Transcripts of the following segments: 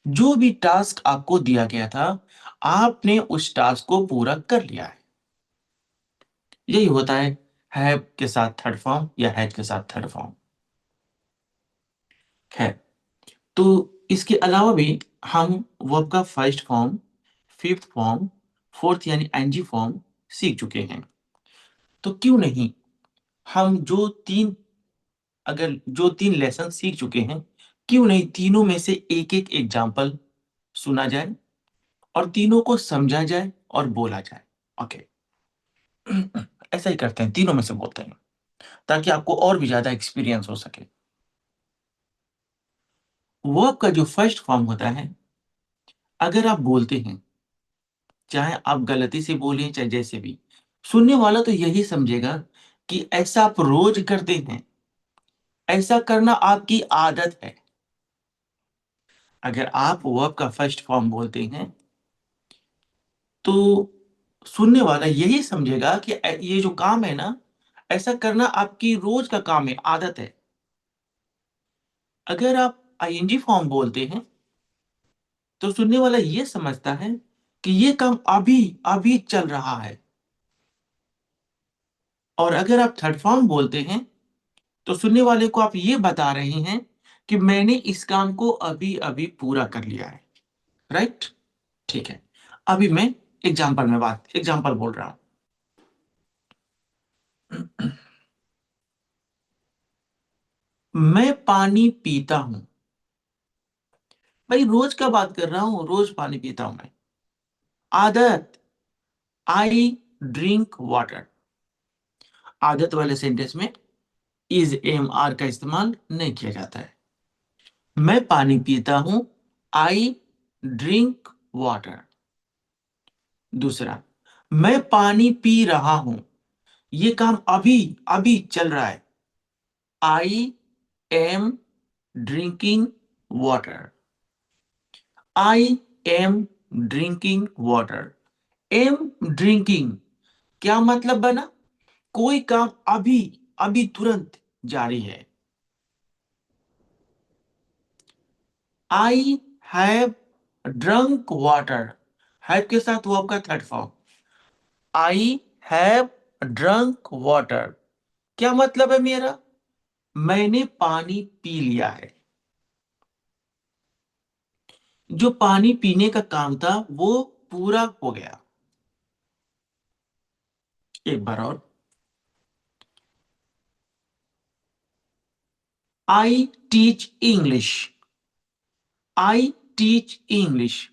जो भी टास्क आपको दिया गया था, आपने उस टास्क को पूरा कर लिया है। यही होता है हैव के साथ थर्ड फॉर्म या हैड के साथ थर्ड फॉर्म है। तो इसके अलावा भी हम वर्ब का first form, fifth form, fourth यानी एनजी फॉर्म सीख चुके हैं। तो क्यों नहीं हम जो तीन लेसन सीख चुके हैं, क्यों नहीं तीनों में से एक एक एग्जाम्पल सुना जाए और तीनों को समझा जाए और बोला जाए। ओके, ऐसा ही करते हैं, तीनों में से बोलते हैं ताकि आपको और भी ज्यादा एक्सपीरियंस हो सके। वर्ब का जो फर्स्ट फॉर्म होता है, अगर आप बोलते हैं, चाहे आप गलती से बोलें चाहे जैसे भी, सुनने वाला तो यही समझेगा कि ऐसा आप रोज करते हैं, ऐसा करना आपकी आदत है। अगर आप वर्ब का फर्स्ट फॉर्म बोलते हैं तो सुनने वाला यही समझेगा कि ये जो काम है ना, ऐसा करना आपकी रोज का काम है, आदत है। अगर आप आईएनजी फॉर्म बोलते हैं तो सुनने वाला ये समझता है कि ये काम अभी अभी चल रहा है। और अगर आप थर्ड फॉर्म बोलते हैं तो सुनने वाले को आप ये बता रहे हैं कि मैंने इस काम को अभी अभी पूरा कर लिया है। राइट? ठीक है। अभी मैं एग्जाम्पल बोल रहा हूं। मैं पानी पीता हूं। भाई रोज का बात कर रहा हूं, रोज पानी पीता हूं मैं। आदत, आई ड्रिंक वाटर। आदत वाले सेंटेंस में इज एम आर का इस्तेमाल नहीं किया जाता है। मैं पानी पीता हूं, आई ड्रिंक वाटर। दूसरा, मैं पानी पी रहा हूं, ये काम अभी अभी चल रहा है। आई am drinking water. I am drinking water. Am drinking क्या मतलब बना? कोई काम अभी अभी तुरंत जारी है। I have drunk water. Have के साथ वो आपका third form. I have drunk water क्या मतलब है मेरा? मैंने पानी पी लिया है। जो पानी पीने का काम था वो पूरा हो गया। एक बार और। I teach English. I teach English,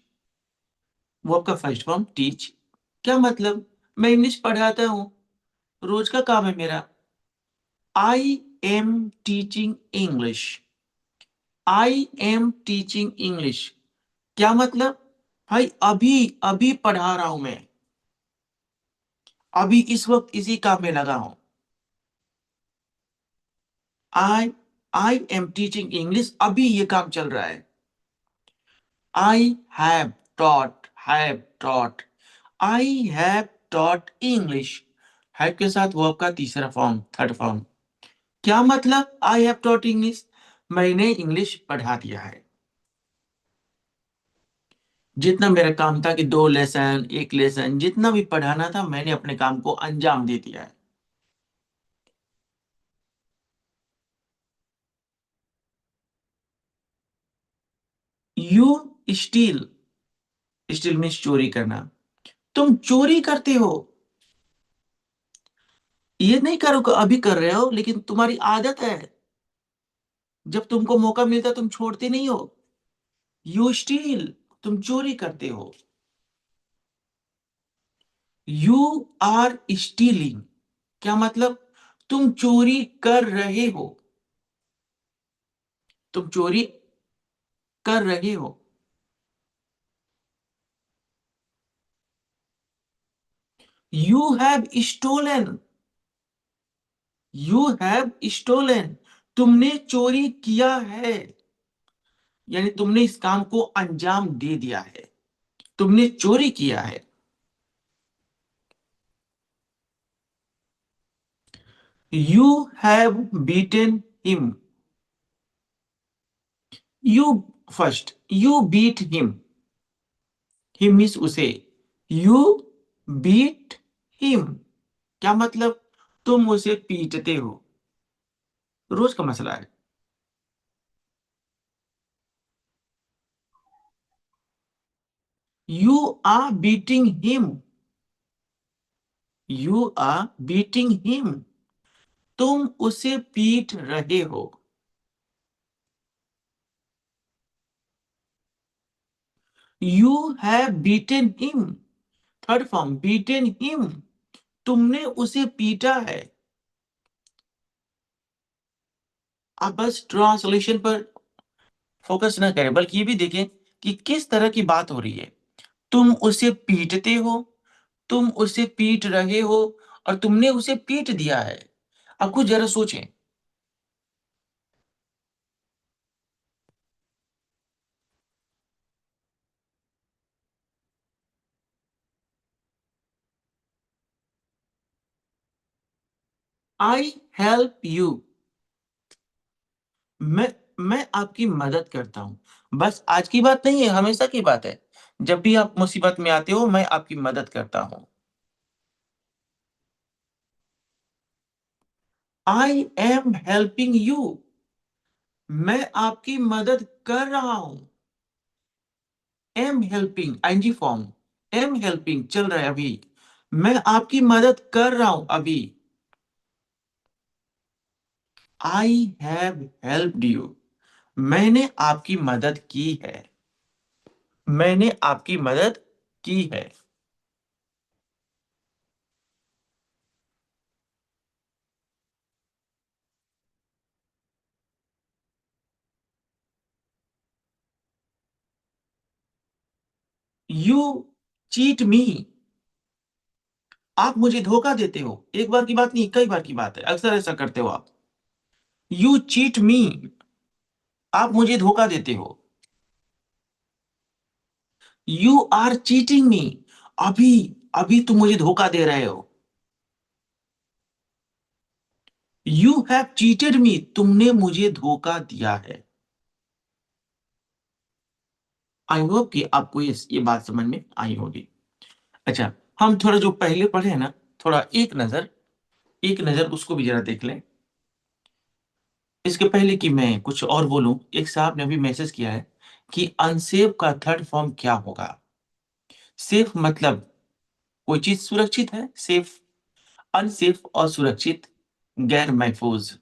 वो आपका फर्स्ट फॉर्म टीच। क्या मतलब? मैं इंग्लिश पढ़ाता हूं, रोज का काम है मेरा। I am teaching English. I am teaching English क्या मतलब? भाई अभी अभी पढ़ा रहा हूं मैं, अभी इस वक्त इसी काम में लगा हूं। आई आई एम टीचिंग इंग्लिश, अभी ये काम चल रहा है। I have taught, have taught. I have taught English, have के साथ वर्ब का तीसरा फॉर्म, थर्ड फॉर्म। क्या मतलब आई हैव टॉट इंग्लिश? मैंने इंग्लिश पढ़ा दिया है। जितना मेरा काम था कि दो लेसन, एक लेसन, जितना भी पढ़ाना था मैंने अपने काम को अंजाम दे दिया है। यू स्टील, स्टील मीन्स चोरी करना। तुम चोरी करते हो। ये नहीं करो कि अभी कर रहे हो, लेकिन तुम्हारी आदत है, जब तुमको मौका मिलता तुम छोड़ते नहीं हो। यू स्टील, तुम चोरी करते हो। यू आर स्टीलिंग क्या मतलब? तुम चोरी कर रहे हो। तुम चोरी कर रहे हो। You have stolen. You have stolen, तुमने चोरी किया है, यानी तुमने इस काम को अंजाम दे दिया है, तुमने चोरी किया है। You have beaten him. You first, you beat him means उसे, यू बीट हिम क्या मतलब, तुम उसे पीटते हो, रोज का मसला है। You are beating him, you are beating him, तुम उसे पीट रहे हो। You have beaten him, third form beaten him, तुमने उसे पीटा है। आप बस ट्रांसलेशन पर फोकस ना करें, बल्कि ये भी देखें कि किस तरह की बात हो रही है। तुम उसे पीटते हो, तुम उसे पीट रहे हो, और तुमने उसे पीट दिया है। अब कुछ जरा सोचें। आई हेल्प यू, मैं मैं आपकी मदद करता हूं। बस आज की बात नहीं है, हमेशा की बात है। जब भी आप मुसीबत में आते हो, मैं आपकी मदद करता हूं। आई एम हेल्पिंग यू, मैं आपकी मदद कर रहा हूं। Am helping ING form, am helping चल रहा है अभी, मैं आपकी मदद कर रहा हूं अभी। आई हैव हेल्प्ड यू, मैंने आपकी मदद की है, मैंने आपकी मदद की है। यू चीट मी, आप मुझे धोखा देते हो। एक बार की बात नहीं, कई बार की बात है, अक्सर ऐसा करते हो आप। यू चीट मी, आप मुझे धोखा देते हो। यू आर चीटिंग मी, अभी अभी तुम मुझे धोखा दे रहे हो। यू हैव चीटेड मी, तुमने मुझे धोखा दिया है। आई होप कि आपको ये बात समझ में आई होगी। अच्छा, हम थोड़ा जो पहले पढ़े हैं ना, थोड़ा एक नजर उसको भी जरा देख लें। इसके पहले कि मैं कुछ और बोलूं, एक साहब ने अभी मैसेज किया है कि अनसेफ का थर्ड फॉर्म क्या होगा। सेफ मतलब कोई चीज सुरक्षित है, सेफ। अनसेफ और सुरक्षित, गैर महफूज।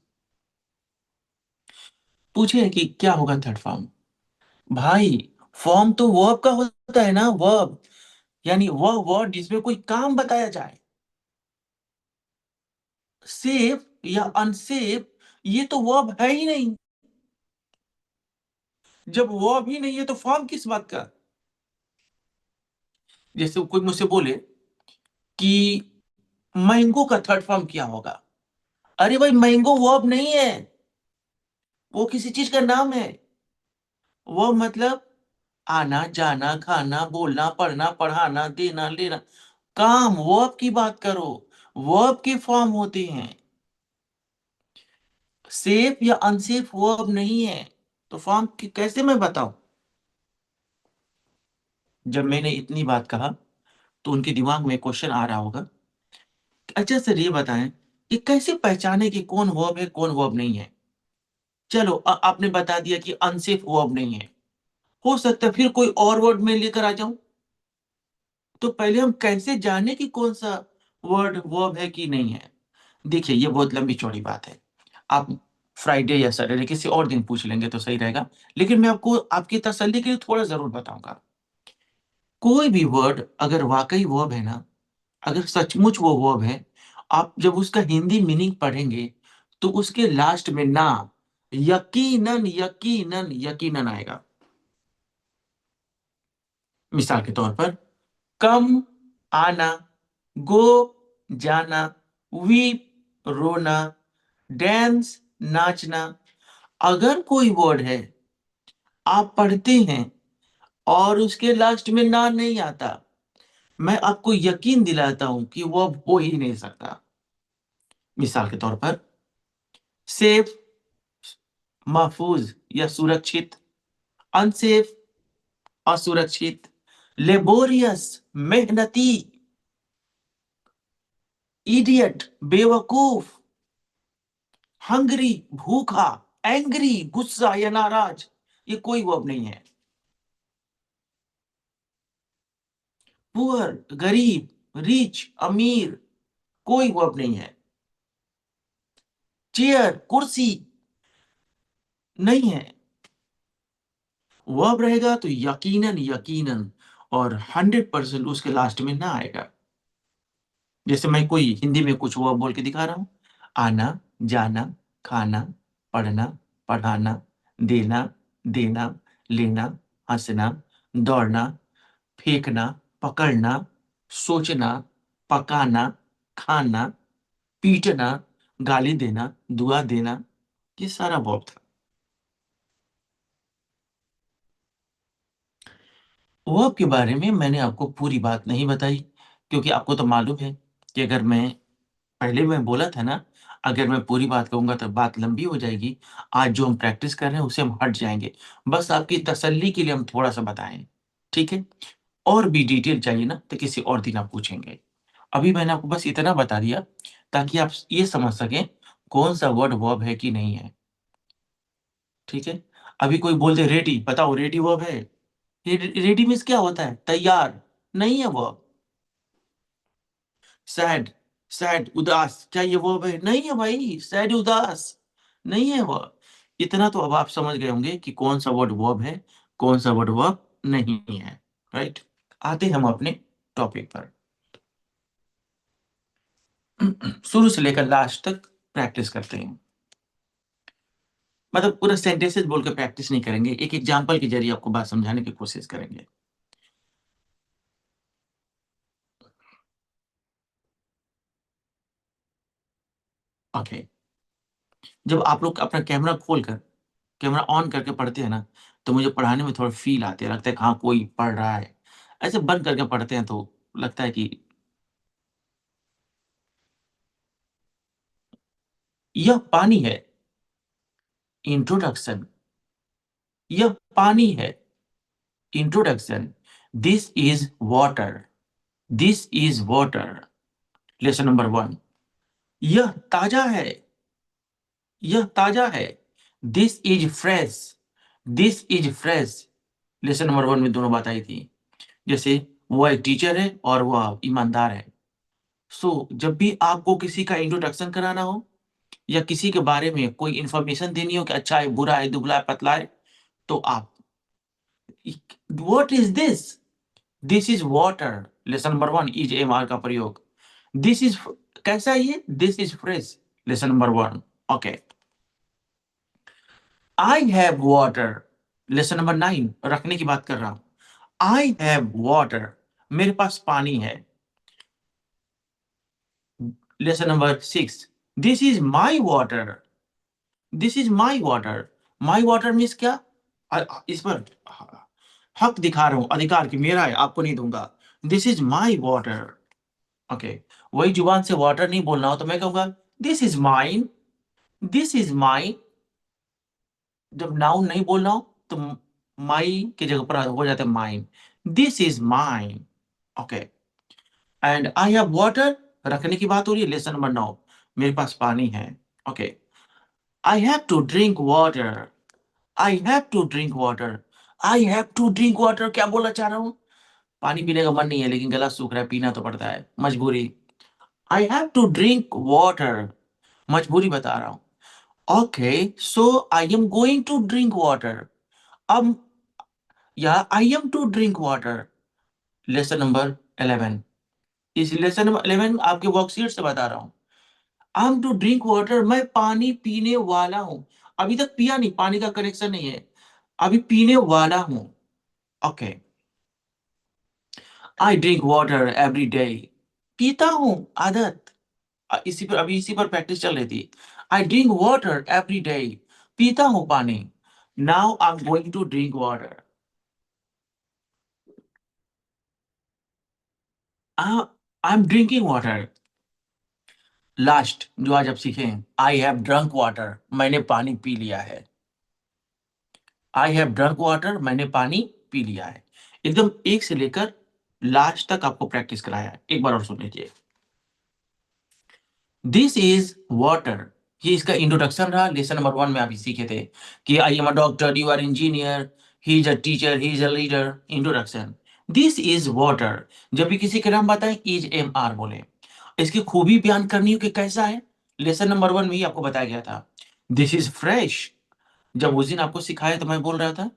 पूछे कि क्या होगा थर्ड फॉर्म। भाई, फॉर्म तो वर्ब का होता है ना, वर्ब, यानी वह वर्ड जिसमें कोई काम बताया जाए। सेफ या अनसेफ, ये तो वर्ब है ही नहीं। जब वर्ब ही नहीं है तो फॉर्म किस बात का। जैसे कोई मुझसे बोले कि मैंगो का थर्ड फॉर्म क्या होगा। अरे भाई, मैंगो वर्ब नहीं है, वो किसी चीज का नाम है। वो मतलब आना जाना, खाना, बोलना, पढ़ना, पढ़ाना, देना लेना, काम, वर्ब की बात करो। वर्ब के फॉर्म होते हैं। सेफ या अनसेफ वर्ब नहीं है, तो फॉर्म कैसे मैं बताऊं। जब मैंने इतनी बात कहा तो उनके दिमाग में क्वेश्चन आ रहा होगा। अच्छा सर, ये बताएं कि कैसे पहचाने कि कौन वर्ब है कौन वर्ब नहीं है। चलो, आपने बता दिया कि अनसेफ वर्ब नहीं है। हो सकता है फिर कोई और वर्ड में लेकर आ जाऊं। तो पहले हम कैसे जाने कि कौन सा वर्ड वर्ब है कि नहीं है। देखिए, ये बहुत लंबी चौड़ी बात है। आप फ्राइडे या सैटरडे किसी और दिन पूछ लेंगे तो सही रहेगा। लेकिन मैं आपको आपकी तसल्ली के लिए थोड़ा जरूर बताऊंगा। कोई भी वर्ड अगर वाकई वर्ब है ना, अगर सचमुच वो वर्ब है, आप जब उसका हिंदी मीनिंग पढ़ेंगे तो उसके लास्ट में ना, यकीनन यकीनन यकीनन आएगा। मिसाल के तौर पर, कम, आना, गो, जाना, वीप, रोना, डांस, नाचना। अगर कोई वर्ड है, आप पढ़ते हैं और उसके लास्ट में ना नहीं आता, मैं आपको यकीन दिलाता हूं कि वो अब हो ही नहीं सकता। मिसाल के तौर पर, 'सेफ', 'महफूज' या 'सुरक्षित', 'गैर महफूज'। 'सेफ' या 'अनसेफ' ये तो वर्ब है ही नहीं, वो किसी चीज का नाम है। 'वर्ब' मतलब आना जाना, खाना, बोलना, पढ़ना, पढ़ाना, देना लेना, काम, वर्ब के फॉर्म होते हैं। अनसेफ, असुरक्षित, लेबोरियस, मेहनती, इडियट, बेवकूफ, हंग्री, भूखा, एंग्री, गुस्सा या नाराज, ये कोई वर्ब नहीं है। पुअर, गरीब, रिच, अमीर, कोई वर्ब नहीं है। चेयर, कुर्सी, नहीं है। वर्ब रहेगा तो यकीनन यकीनन और 100% उसके लास्ट में ना आएगा। जैसे मैं कोई हिंदी में कुछ वर्ब बोल के दिखा रहा हूं, आना, जाना, खाना, पढ़ना, पढ़ाना, देना, देना, लेना, हंसना, दौड़ना, फेंकना, पकड़ना, सोचना, पकाना, खाना, पीटना, गाली देना, दुआ देना, ये सारा वर्ब था। वर्ब के बारे में मैंने आपको पूरी बात नहीं बताई, क्योंकि आपको तो मालूम है कि अगर मैं पहले मैं बोला था ना, अगर मैं पूरी बात कहूँगा तो बात लंबी हो जाएगी। आज जो हम प्रैक्टिस कर रहे हैं उससे हम हट जाएँगे। बस आपकी तसल्ली के लिए हम थोड़ा-सा बताएँ, ठीक है? और भी डिटेल चाहिए ना तो किसी और दिन आप पूछेंगे। अभी मैंने आपको बस इतना बता दिया ताकि आप ये समझ सकें कौन-सा वर्ड वर्ब है कि नहीं है, ठीक है? अभी कोई बोल दे रेडी, बताओ रेडी वर्ब है? रेडी मीन्स क्या होता है? तैयार, नहीं है वर्ब। सैड, सैड, उदास, क्या ये वर्ब है? नहीं है भाई, सैड, उदास, नहीं है वर्ब। इतना तो अब आप समझ गए होंगे कि कौन-सा वर्ड वर्ब है, कौन-सा वर्ड वर्ब नहीं है, राइट? आते हैं हम अपने टॉपिक पर। शुरू से लेकर लास्ट तक प्रैक्टिस करते हैं। मतलब पूरा सेंटेंसेस बोल के प्रैक्टिस नहीं करेंगे, एक एग्जांपल के ज़रिए आपको बात समझाने की कोशिश करेंगे। ओके, जब आप लोग अपना कैमरा खोलकर, कैमरा ऑन करके पढ़ते हैं ना, तो मुझे पढ़ाने में थोड़ा फ़ील आती है, लगता है कि हाँ, कोई पढ़ रहा है। ऐसे बंद करके पढ़ते हैं तो लगता है कि यह पानी है, इंट्रोडक्शन, यह पानी है, introduction, this is water, this is water, lesson number 1। यह ताज़ा है, यह ताज़ा है, this is fresh, this is fresh, lesson number 1 में दोनों बात आई थी। जैसे वो एक टीचर है और वह ईमानदार है। सो जब भी आपको किसी का इंट्रोडक्शन कराना हो या किसी के बारे में कोई इन्फॉर्मेशन देनी हो कि अच्छा है, बुरा है, दुबला है, पतला है, तो आप what is this? This is water, lesson number 1 is MR का प्रयोग। दिस इज़ कैसा है ये? This is fresh, lesson number 1। Okay. I have water, lesson number 9 रखने की बात कर रहा हूँ। आई हैव वाटर, मेरे पास पानी है। Lesson number 6, this is my water, this is my water. My water means क्या? इस पर हक दिखा रहा हूँ, अधिकार कि मेरा है, आपको नहीं दूँगा। This is my water. Okay, वही जुबान से वाटर नहीं बोलना हो तो मैं कहूँगा this is mine, this is mine. जब नाउन नहीं बोलना हो तो माई की जगह पर हो जाता है mine. This is mine. Okay, and I have water, रखने की बात हो रही है, लेसन नंबर 9, मेरे पास पानी है। Okay, I have to drink water, I have to drink water, I have to drink water क्या बोलना चाह रहा हूँ? पानी पीने का मन नहीं है लेकिन गला सूख रहा है, पीना तो पड़ता है, मजबूरी। I have to drink water, मजबूरी बता रहा हूँ। Okay, so I am going to drink water. अब या I am to drink water, lesson number 11। इस लेसन नंबर 11 आपके वर्कशीट से बता रहा हूँ। I am to drink water, मैं पानी पीने वाला हूँ। अभी तक पिया नहीं, पानी का कनेक्शन नहीं है, अभी पीने वाला हूँ। ओके, आई ड्रिंक वाटर एवरी डे, पीता हूँ, आदत। इसी पर अभी इसी पर प्रैक्टिस चल रही थी। I drink water every day, पीता हूँ पानी। Now I am going to drink water. I am drinking water. Last जो आज आप सीखें, आई हैव ड्रंक वाटर, मैंने पानी पी लिया है। आई हैव ड्रंक वाटर, मैंने पानी पी लिया है। एकदम एक से लेकर लास्ट तक आपको प्रैक्टिस कराया है। एक बार और सुन लीजिए। दिस इज वाटर, ये इसका इंट्रोडक्शन रहा। लेसन नंबर 1 में आप सीखे थे कि I am a doctor, you are engineer, he is a teacher, he is a leader. Introduction. This is water, जब भी किसी का नाम बताएं इज एम आर बोले। इसकी खूबी बयान करनी हो कि कैसा है, लेसन नंबर 1 में ही आपको बताया गया था। दिस इज फ्रेश, जब उस दिन आपको सिखाया तो मैं बोल रहा था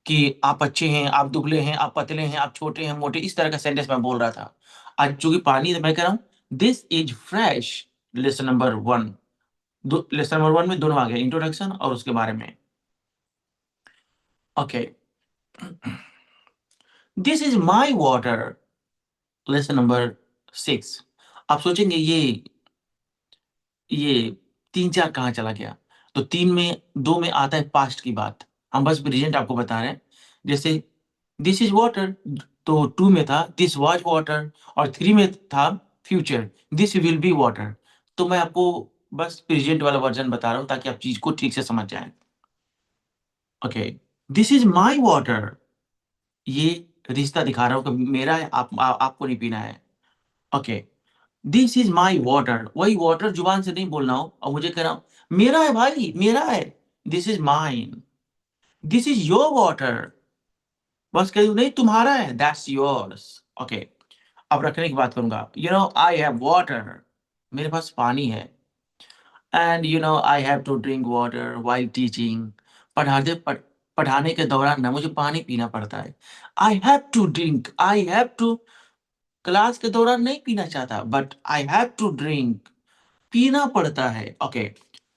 कि आप अच्छे हैं, आप दुबले हैं, आप पतले हैं, आप छोटे हैं, मोटे, इस तरह का सेंटेंस मैं बोल रहा था। आज चूंकि पानी मैं कह रहा हूं this is fresh. Lesson number 1, lesson number 1 में दोनों आ गए, इंट्रोडक्शन और उसके बारे में। Okay, this is my water. Lesson number 6। आप सोचेंगे ये 3 4 कहाँ चला गया, तो 3 में 2 में आता है पास्ट की बात, हम बस प्रेजेंट आपको बता रहे हैं। जैसे दिस इज वाटर, तो 2 में था दिस वाज वाटर, और 3 में था future this will be water. तो मैं आपको बस प्रेजेंट वाला वर्जन बता रहा हूँ ताकि आप चीज को ठीक से समझ जाएं। Okay, this is my water, ये रिश्ता दिखा रहा हूँ कि मेरा है, आपको नहीं पीना है। Okay, this is my water, वही वाटर जुबान से नहीं बोलना हो और मुझे कह रहा हूं मेरा है भाई, मेरा है। This is mine. This is your water, बस कह दूं नहीं तुम्हारा है, दैट्स योर्स। ओके, अब रखने की बात करूंगा। आई हैव वाटर, मेरे पास पानी है। And I have to drink water while teaching, पढ़ाने के दौरान ना मुझे पानी पीना पड़ता है। I have to drink, I have to, class के दौरान नहीं पीना चाहता but I have to drink, पीना पड़ता है। Okay,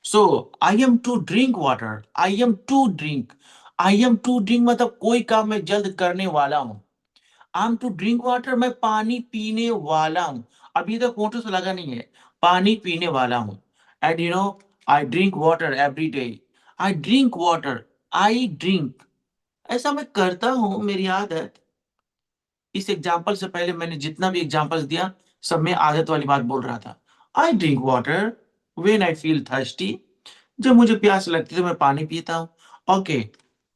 so I am to drink water, I am to drink, I am to drink मतलब कोई काम मैं जल्द करने वाला हूं। I am to drink water, मैं पानी पीने वाला हूं। अभी तक फोटो से लगा नहीं है, पानी पीने वाला हूं। And I drink water every day, I drink water, I drink, ऐसा मैं करता हूं, मेरी आदत। इस एग्जाम्पल से पहले मैंने जितना भी एग्जाम्पल्स दिया सब में आदत वाली बात बोल रहा था। आई drink water when I feel thirsty, जब मुझे प्यास लगती है तो मैं पानी पीता हूँ। Okay,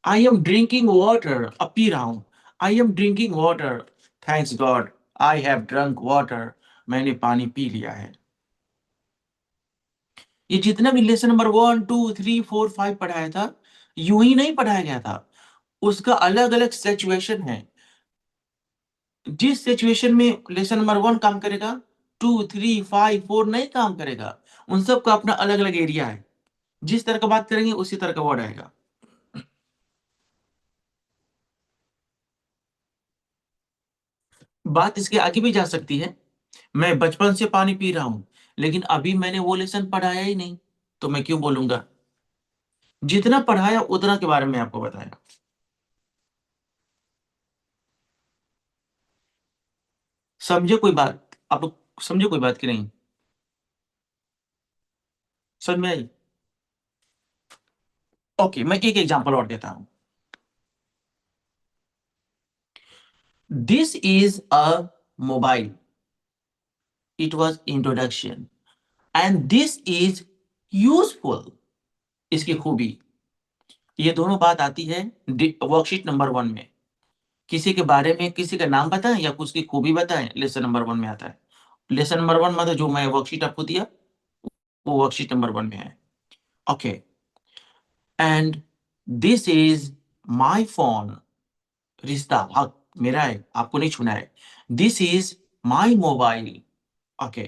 I am drinking water, अब पी रहा हूँ। I am drinking water, thanks God I have drunk water, मैंने पानी पी लिया है। ये जितना भी लेसन नंबर 1 2 3 4 5 पढ़ाया था, यूं ही नहीं पढ़ाया गया था, उसका अलग अलग सिचुएशन है। जिस सिचुएशन में लेसन नंबर 1 काम करेगा 2 3 5 4 नहीं काम करेगा। उन सब का अपना अलग अलग एरिया है, जिस तरह का बात करेंगे उसी तरह का वर्ड आएगा। बात इसके आगे भी जा सकती है। मैं बचपन से पानी पी रहा हूं, लेकिन अभी मैंने वो लेसन पढ़ाया ही नहीं, तो मैं क्यों बोलूंगा। जितना पढ़ाया उतना के बारे में आपको बताया। समझे कोई बात, आप लोग समझे कोई बात की नहीं, समझ में आई। ओके, मैं एक एग्जांपल और देता हूं। This is a mobile, it was introduction, and this is useful, इसकी खूबी। ये दोनों बात आती है वर्कशीट नंबर 1 में। किसी के बारे में किसी का नाम बताएं या उसकी खूबी बताएं, लेसन नंबर 1 में आता है। लेसन नंबर 1 मतलब जो मैं वर्कशीट आपको दिया वो वर्कशीट नंबर 1 में है। Okay, and this is my phone, रिश्ता हक मेरा है, आपको नहीं छूना है। This is my mobile. Okay,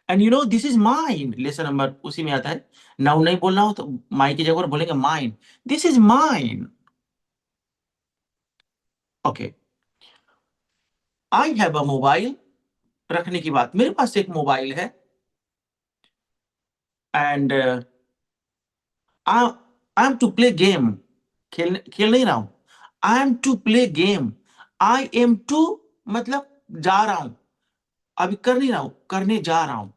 and this is mine, lesson number उसी में आता है। नाउन नहीं बोलना हो तो माई की जगह पर बोलेंगे mine, this is mine. Okay, I have a mobile, रखने की बात, मेरे पास एक मोबाइल है। And I I am to play game, खेल खेल नहीं रहा हूं। I am to play game, I am to मतलब जा रहा हूं, अभी कर नहीं रहा हूं, करने जा रहा हूं।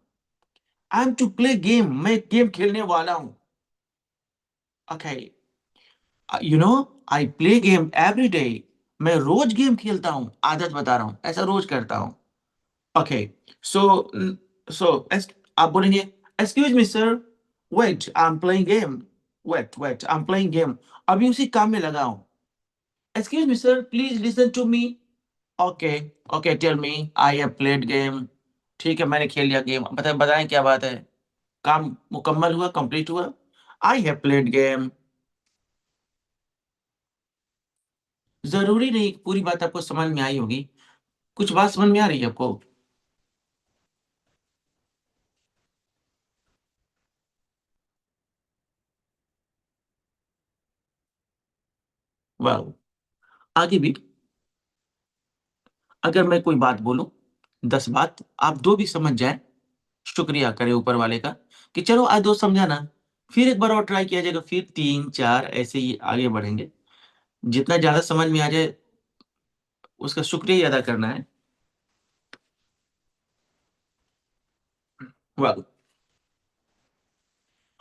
I am to play game, मैं गेम खेलने वाला हूं। Okay, I play game every day, मैं रोज गेम खेलता हूं, आदत बता रहा हूं, ऐसा रोज करता हूं। ओके, सो सो आप बोलेंगे excuse me sir, wait I am playing game, wait I am playing game, अभी उसी काम में लगा हूं। Excuse me sir, please listen to me. Okay, okay, tell me. I have played game. ठीक है, मैंने खेल लिया गेम। बताएं क्या बात है। काम मुकम्मल हुआ, कंप्लीट हुआ। आई हैव प्लेड गेम। जरूरी नहीं पूरी बात आपको समझ में आई होगी, कुछ बात समझ में आ रही है आपको? वाह। आगे भी अगर मैं कोई बात बोलूं, 10 बात आप दो भी समझ जाए, शुक्रिया करें ऊपर वाले का कि चलो आज दो समझाना। फिर एक बार और ट्राई किया जाएगा, फिर तीन चार, ऐसे ही आगे बढ़ेंगे। जितना ज्यादा समझ में आ जाए उसका शुक्रिया ही अदा करना है। वाह।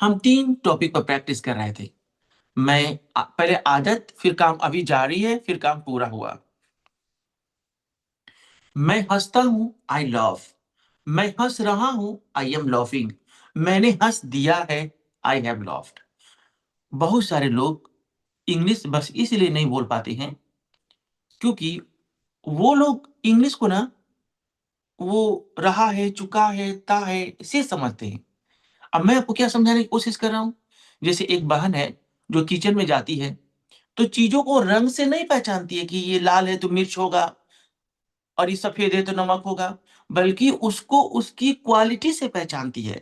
हम 3 टॉपिक पर प्रैक्टिस कर रहे थे। पहले आदत, फिर काम अभी जारी है, फिर काम पूरा हुआ। मैं हंसता हूं, आई लव। मैं हंस रहा हूं, आई एम लॉफिंग। मैंने हंस दिया है, आई हैव लॉफ्ड। बहुत सारे लोग इंग्लिश बस इसलिए नहीं बोल पाते हैं क्योंकि वो लोग इंग्लिश को ना, वो रहा है, चुका है, ता है, इसे समझते हैं। अब मैं आपको क्या समझाने की कोशिश कर रहा हूं। जैसे एक बहन है जो किचन में जाती है, तो चीजों को रंग से नहीं पहचानती है कि ये लाल है तो मिर्च होगा और ये सफेद है तो नमक होगा, बल्कि उसको उसकी क्वालिटी से पहचानती है।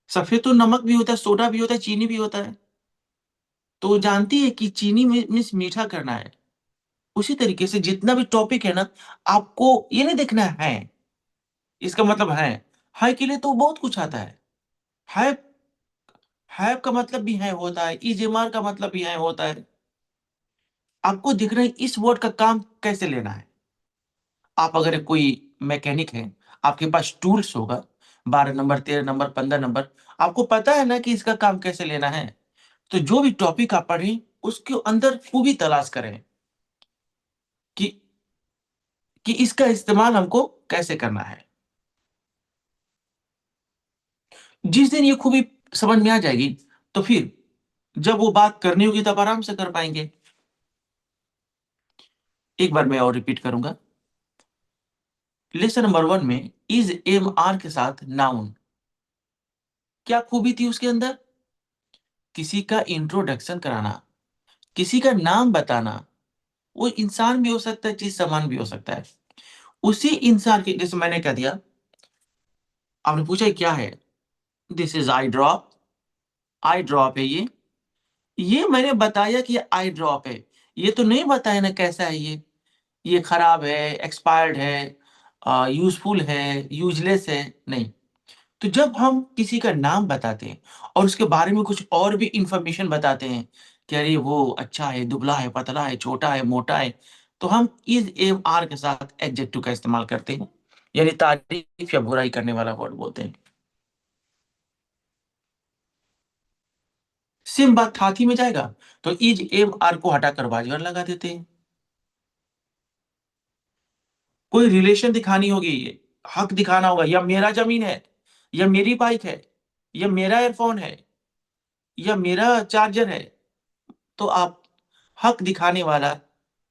सफेद तो नमक भी होता है, सोडा भी होता है, चीनी भी होता है। तो वो जानती है कि चीनी मीन्स मीठा करना है। उसी तरीके से जितना भी टॉपिक है ना, आपको ये नहीं देखना है इसका मतलब है के लिए तो बहुत कुछ आता है हैव का मतलब भी है होता है, इजेमार का मतलब भी है होता है। आपको दिख रहा है इस वर्ड का काम कैसे लेना है। आप अगर कोई मैकेनिक है, आपके पास टूल्स होगा, 12 नंबर, 13 नंबर, 15 नंबर, आपको पता है ना कि इसका काम कैसे लेना है। तो जो भी टॉपिक आप पढ़ें उसके अंदर खूबी तलाश करें कि इसका इस्तेमाल हमको कैसे करना है। जिस दिन ये खूबी समझ में आ जाएगी, तो फिर जब वो बात करनी होगी तब आराम से कर पाएंगे। एक बार मैं और रिपीट करूंगा। लेसन नंबर 1 में इज एम आर के साथ नाउन, क्या खूबी थी उसके अंदर? किसी का इंट्रोडक्शन कराना, किसी का नाम बताना। वो इंसान भी हो सकता है, चीज सामान भी हो सकता है। उसी इंसान के, जैसे मैंने कह दिया, आपने पूछा ये क्या है, this is I drop. I drop है ये मैंने बताया कि आई ड्रॉप है। ये तो नहीं बताया ना कैसा है ये खराब है, एक्सपायर्ड है, यूजफुल है, यूजलेस है, नहीं। तो जब हम किसी का नाम बताते हैं और उसके बारे में कुछ और भी इंफॉर्मेशन बताते हैं कि अरे वो अच्छा है, दुबला है, पतला है, छोटा है, मोटा है, तो हम इज एम आर के साथ एडजेक्टिव का इस्तेमाल करते हैं, यानी तारीफ या बुराई करने वाला वर्ड बोलते हैं। सेम बात थाथी में जाएगा, तो इज एम आर को हटाकर बाजवर लगा देते हैं। कोई रिलेशन दिखानी होगी, हक दिखाना होगा, या मेरा जमीन है, या मेरी बाइक है, या मेरा एयरफोन है, या मेरा चार्जर है, तो आप हक दिखाने वाला,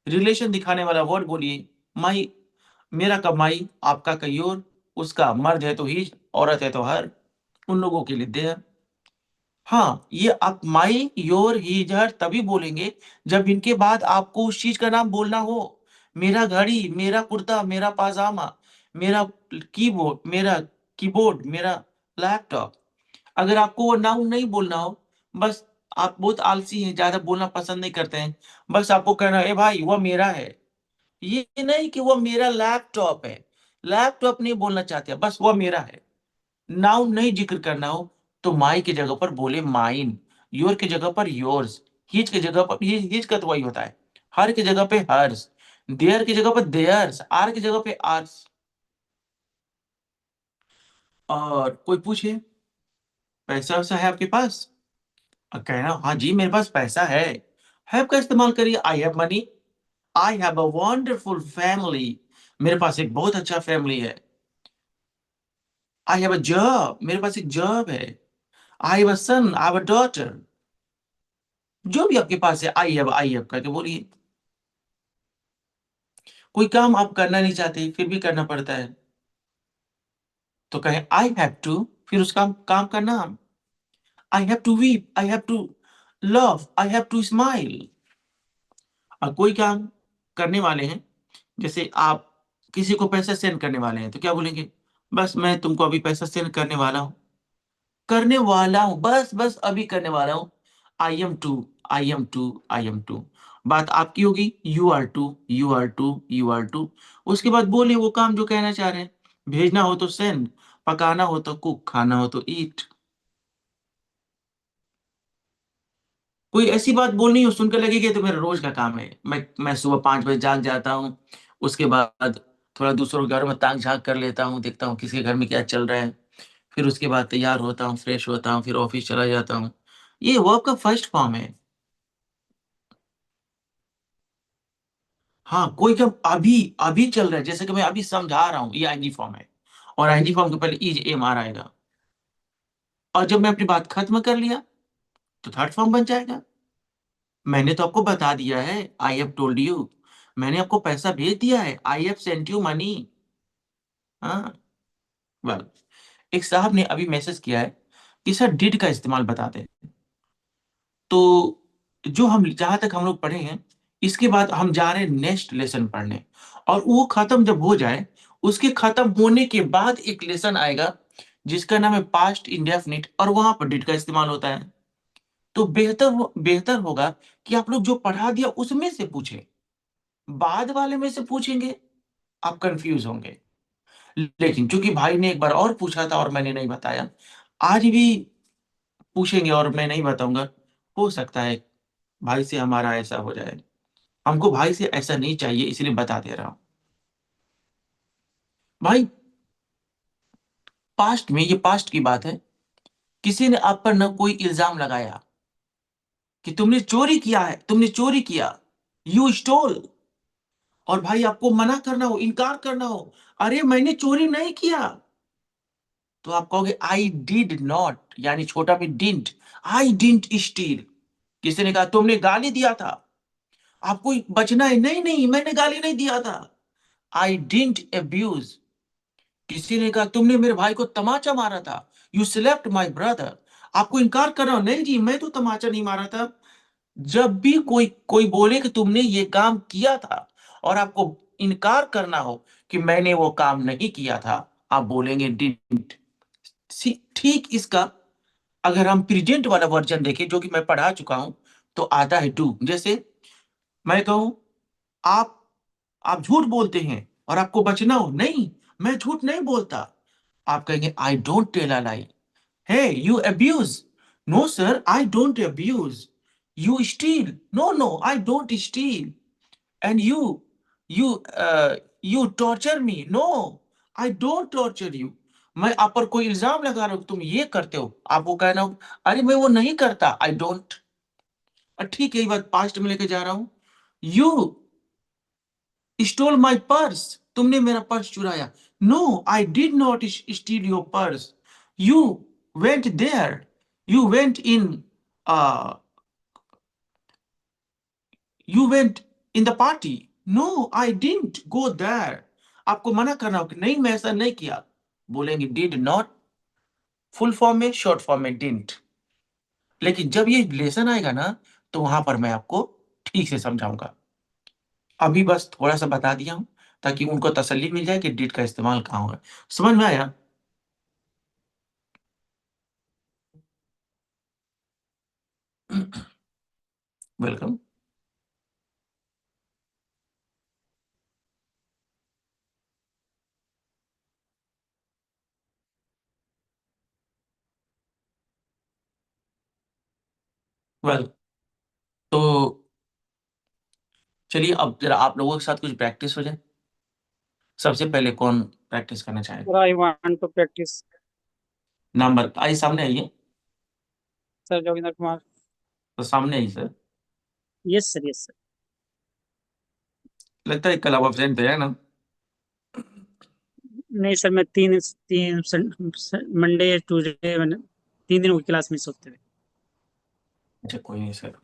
रिलेशन दिखाने वाला वर्ड बोलिए। माई, मेरा का माई, आपका कई, उसका मर्द है तो ही, औरत है तो हर, उन लोगों के लिए देयर। हाँ, ये आप माई, योर, हीज, हर तभी बोलेंगे जब इनके बाद आपको उस चीज का नाम बोलना हो। मेरा घड़ी, मेरा कुर्ता, मेरा पाजामा, मेरा कीबोर्ड, मेरा लैपटॉप। अगर आपको वो नाउन नहीं बोलना हो, बस आप बहुत आलसी हैं, ज्यादा बोलना पसंद नहीं करते हैं, बस आपको कहना है, "ए भाई वो मेरा है।" ये नहीं कि वो मेरा लैपटॉप है। लैपटॉप नहीं बोलना चाहते, बस वो मेरा है। नाउन नहीं जिक्र करना हो तो माई की जगह पर बोले माइन, योर की जगह पर योर्स, हिज की जगह पर हिज का तो वही होता है, हर की जगह पे हर्स, देयर की जगह पर देयर्स, आर की जगह पे आर्स। और कोई पूछे पैसा वैसा है आपके पास, और कहना हाँ जी मेरे पास पैसा है। हैव का इस्तेमाल करिए, I have money. I have a wonderful family, मेरे पास एक बहुत अच्छा फैमिली है। आई हैव अ जॉब, मेरे पास एक जॉब है। I have a son, I have a daughter. जो भी आपके पास है, आई हैव करके बोलिए। कोई काम आप करना नहीं चाहते फिर भी करना पड़ता है, तो कहें आई हैव टू, फिर उसका काम करना। I have to weep, I have to love, I have to smile. और कोई काम करने वाले हैं, जैसे आप किसी को पैसा सेंड करने वाले हैं, तो क्या बोलेंगे? बस मैं तुमको अभी पैसा सेंड करने वाला हूँ, करने वाला हूँ, बस बस अभी करने वाला हूँ। I am to, I am to, I am to. बात आपकी होगी, you are to, you are to, you are to. उसके बाद बोलिए वो काम जो कहना चाह रहे हैं। भेजना हो तो सेंड, पकाना हो तो कुक, खाना हो तो ईट। कोई ऐसी बात बोलनी हो सुनकर लगेगी तो मेरा रोज का काम है, मैं सुबह 5 बजे जाग जाता हूँ। उसके बाद थोड़ा दूसरों के घर में ताक झांक कर लेता हूँ, देखता हूँ किसके घर में क्या चल रहा है। फिर उसके बाद तैयार होता हूँ, फ्रेश होता हूँ, फिर ऑफिस चला जाता हूँ। ये वर्क का फर्स्ट फॉर्म है। हाँ, कोई जब अभी अभी चल रहा है, जैसे कि मैं अभी समझा रहा हूँ, ये आईएनजी फॉर्म है। और आईएनजी फॉर्म के पहले इज एम आर आएगा। और जब मैं अपनी बात खत्म कर लिया तो थर्ड फॉर्म बन जाएगा। मैंने तो आपको बता दिया है, आई हैव टोल्ड यू। मैंने आपको पैसा भेज दिया है, I have sent you money. हाँ, वेल, एक साहब ने अभी मैसेज किया है कि सर डिड का इस्तेमाल बता दें। तो जो हम जहां तक हम लोग पढ़े हैं, इसके बाद हम जा रहे हैं नेक्स्ट लेसन पढ़ने। और वो खत्म जब हो जाए, उसके खत्म होने के बाद एक लेसन आएगा जिसका नाम है पास्ट इंडेफिनिट, और वहां पर डिड का इस्तेमाल होता है। तो बेहतर होगा कि आप लोग जो पढ़ा दिया उसमें से पूछें। बाद वाले में से पूछेंगे, आप कंफ्यूज होंगे। लेकिन चूंकि भाई ने एक बार और पूछा था और मैंने नहीं बताया, आज भी पूछेंगे और मैं नहीं बताऊंगा। हो सकता है भाई से हमारा ऐसा हो जाए। हमको भाई से ऐसा नहीं चाहिए, इसलिए बता दे रहा हूं। भाई, पास्ट में, ये पास्ट की बात है, किसी ने आप पर न कोई इल्जाम लगाया कि तुमने चोरी किया है, तुमने चोरी किया, यू स्टोल। और भाई आपको मना करना हो, इनकार करना हो, अरे मैंने चोरी नहीं किया, तो आप कहोगे आई डिड नॉट, यानी छोटा में डिंट। I didn't steel. किसी ने कहा तुमने गाली दिया था, आपको बचना है, नहीं नहीं मैंने गाली नहीं दिया था, आई डिंट एब्यूज। किसी ने कहा तुमने मेरे भाई को तमाचा मारा था, यू स्लेप्ट माई ब्रदर। आपको इनकार कर रहा हूं, नहीं जी मैं तो तमाचा नहीं मारा था। जब भी कोई कोई बोले कि तुमने ये काम किया था, और आपको इनकार करना हो कि मैंने वो काम नहीं किया था, आप बोलेंगे डिडंट। ठीक इसका अगर हम प्रेजेंट वाला वर्जन देखें जो कि मैं पढ़ा चुका हूं, तो आता है डू। जैसे मैं कहूं, आप आप झूठ बोलते हैं और आपको बचना हो, नहीं मैं झूठ नहीं बोलता, आप कहेंगे I don't tell a lie. Hey you abuse, no sir I don't abuse. You steal, no no I don't steal. And you you torture me, no I don't torture you. मैं आप पर कोई इल्जाम लगा रहा हूं तुम ये करते हो, आपको कहना हो अरे मैं वो नहीं करता, आई डोंट। ठीक है, ये बात पास्ट में लेके जा रहा हूं। यू स्टोल माई पर्स, तुमने मेरा पर्स चुराया, no I did not steal your purse. You went there, you went in, you went in the party, no I didn't go there. आपको मना करना हो कि नहीं मैं ऐसा नहीं किया, बोलेंगे डिड नॉट, फुल फॉर्म में, शॉर्ट फॉर्म में डिडंट। लेकिन जब ये लेसन आएगा ना, तो वहां पर मैं आपको ठीक से समझाऊंगा। अभी बस थोड़ा सा बता दिया हूं ताकि उनको तसल्ली मिल जाए कि डिड का इस्तेमाल कहाँ होगा। समझ में आया? वेलकम। वेल, तो चलिए अब जरा आप लोगों के साथ कुछ प्रैक्टिस हो जाए। सबसे पहले कौन प्रैक्टिस करना चाहेगा? Sir I want to practice. Number आइए, सामने आइए। सर जोगिंदर कुमार। तो सामने आइए sir. Yes sir, yes sir. लगता है कल आप absent थे, है ना? नहीं सर, मैं तीन तीन मंडे ट्यूसडे 3 दिन की क्लास मिस होते हुए। अच्छा कोई नहीं सर।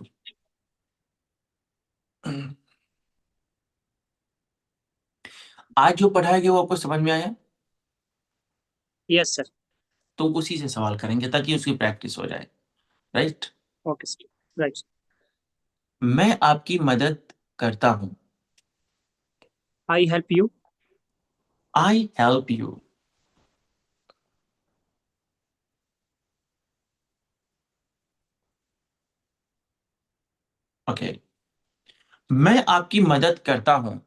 आज जो पढ़ाया गया वो आपको समझ में आया? Yes, sir. तो उसी से सवाल करेंगे ताकि उसकी प्रैक्टिस हो जाए, right? Okay, sir. Right. Sir. मैं आपकी मदद करता हूं। I help you. I help you. Okay. मैं आपकी मदद करता हूं।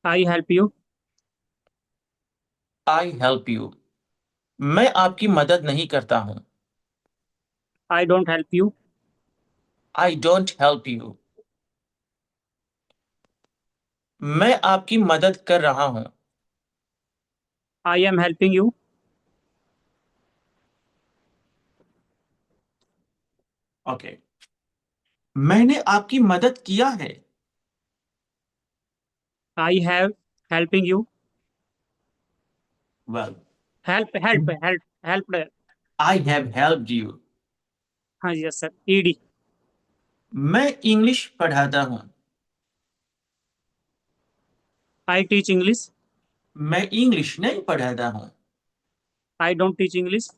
I help you. I help you. मैं आपकी मदद नहीं करता हूं। I don't help you. I don't help you. मैं आपकी मदद कर रहा हूं। I am helping you. Okay. मैंने आपकी मदद किया है। I have helping you. Well, Helped. I have helped you. हाँ, yes, sir. ED. मैं इंग्लिश पढ़ाता हूं। I teach English. मैं इंग्लिश नहीं पढ़ाता हूं। I don't teach English.